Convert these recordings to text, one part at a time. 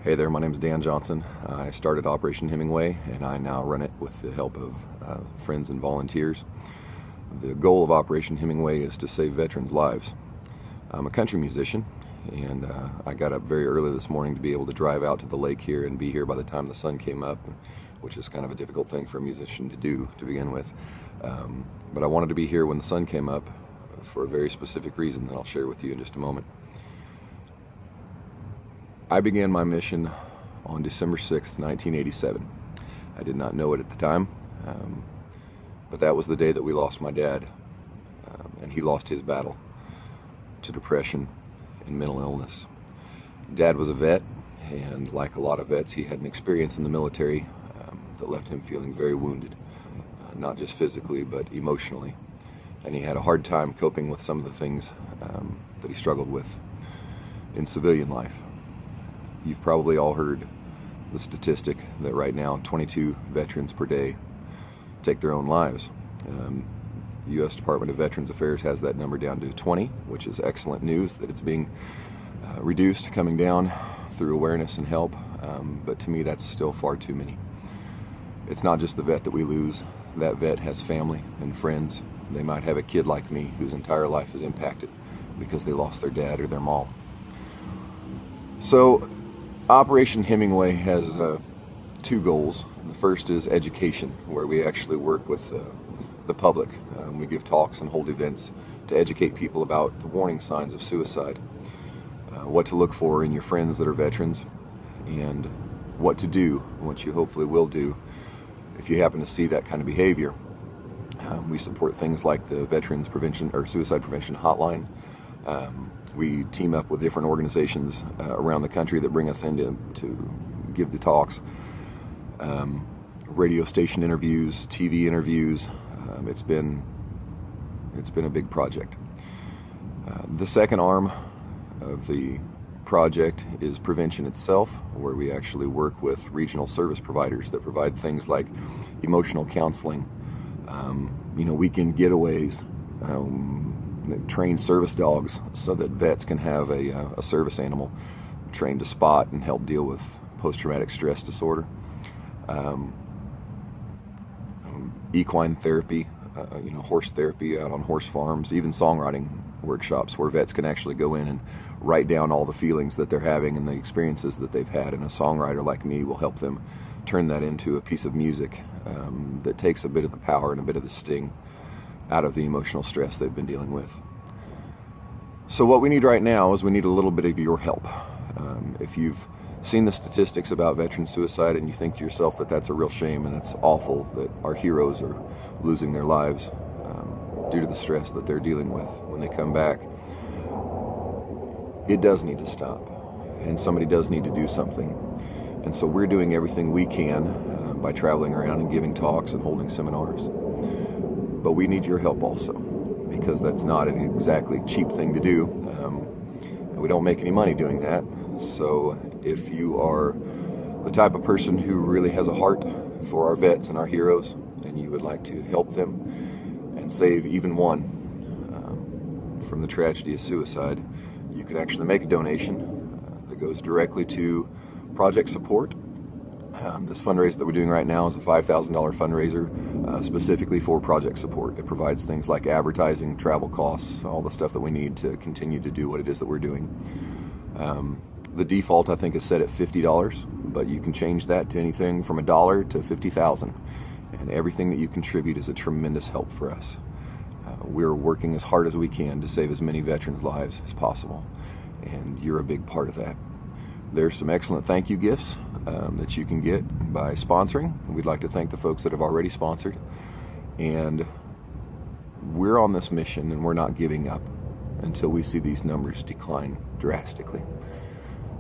Hey there, my name is Dan Johnson. I started Operation Hemingway and I now run it with the help of friends and volunteers. The goal of Operation Hemingway is to save veterans' lives. I'm a country musician and I got up very early this morning to be able to drive out to the lake here and be here by the time the sun came up, which is kind of a difficult thing for a musician to do to begin with. But I wanted to be here when the sun came up for a very specific reason that I'll share with you in just a moment. I began my mission on December 6th, 1987. I did not know it at the time, but that was the day that we lost my dad, and he lost his battle to depression and mental illness. Dad was a vet, and like a lot of vets, he had an experience in the military that left him feeling very wounded, not just physically, but emotionally. And he had a hard time coping with some of the things that he struggled with in civilian life. You've probably all heard the statistic that right now 22 veterans per day take their own lives. The U.S. Department of Veterans Affairs has that number down to 20, which is excellent news that it's being reduced, coming down through awareness and help, but to me that's still far too many. It's not just the vet that we lose. That vet has family and friends. They might have a kid like me whose entire life is impacted because they lost their dad or their mom. So Operation Hemingway has two goals. The first is education, where we actually work with the public. We give talks and hold events to educate people about the warning signs of suicide, what to look for in your friends that are veterans, and what to do, what you hopefully will do if you happen to see that kind of behavior. We support things like the Veterans Prevention or Suicide Prevention Hotline. We team up with different organizations around the country that bring us in to give the talks, radio station interviews, TV interviews. It's been a big project. The second arm of the project is prevention itself, where we actually work with regional service providers that provide things like emotional counseling, weekend getaways, train service dogs so that vets can have a service animal trained to spot and help deal with post-traumatic stress disorder. Equine therapy, horse therapy out on horse farms, even songwriting workshops where vets can actually go in and write down all the feelings that they're having and the experiences that they've had, and a songwriter like me will help them turn that into a piece of music that takes a bit of the power and a bit of the sting out of the emotional stress they've been dealing with. So what we need right now is we need a little bit of your help. If you've seen the statistics about veteran suicide and you think to yourself that that's a real shame and it's awful that our heroes are losing their lives due to the stress that they're dealing with when they come back, it does need to stop, and somebody does need to do something. And so we're doing everything we can by traveling around and giving talks and holding seminars. But we need your help also, because that's not an exactly cheap thing to do. We don't make any money doing that. So if you are the type of person who really has a heart for our vets and our heroes, and you would like to help them and save even one from the tragedy of suicide, you can actually make a donation that goes directly to project support. This fundraiser that we're doing right now is a $5,000 fundraiser specifically for project support. It provides things like advertising, travel costs, all the stuff that we need to continue to do what it is that we're doing. The default, I think, is set at $50, but you can change that to anything from $1 to $50,000. And everything that you contribute is a tremendous help for us. We're working as hard as we can to save as many veterans' lives as possible, and you're a big part of that. There's some excellent thank you gifts that you can get by sponsoring. We'd like to thank the folks that have already sponsored. And we're on this mission, and we're not giving up until we see these numbers decline drastically.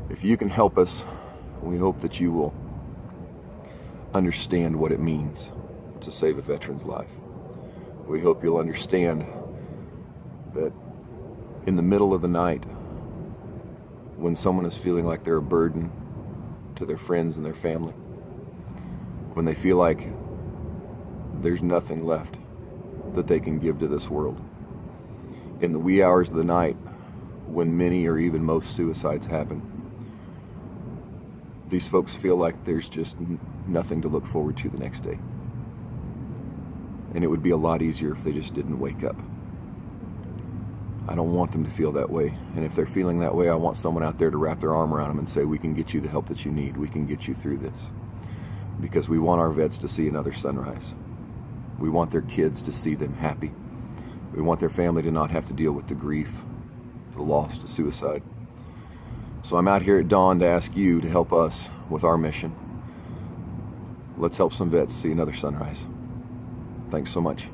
If you can help us, we hope that you will understand what it means to save a veteran's life. We hope you'll understand that in the middle of the night, when someone is feeling like they're a burden to their friends and their family, when they feel like there's nothing left that they can give to this world, in the wee hours of the night, when many or even most suicides happen, these folks feel like there's just nothing to look forward to the next day. And it would be a lot easier if they just didn't wake up. I don't want them to feel that way. And if they're feeling that way, I want someone out there to wrap their arm around them and say, we can get you the help that you need. We can get you through this. Because we want our vets to see another sunrise. We want their kids to see them happy. We want their family to not have to deal with the grief, the loss, the suicide. So I'm out here at dawn to ask you to help us with our mission. Let's help some vets see another sunrise. Thanks so much.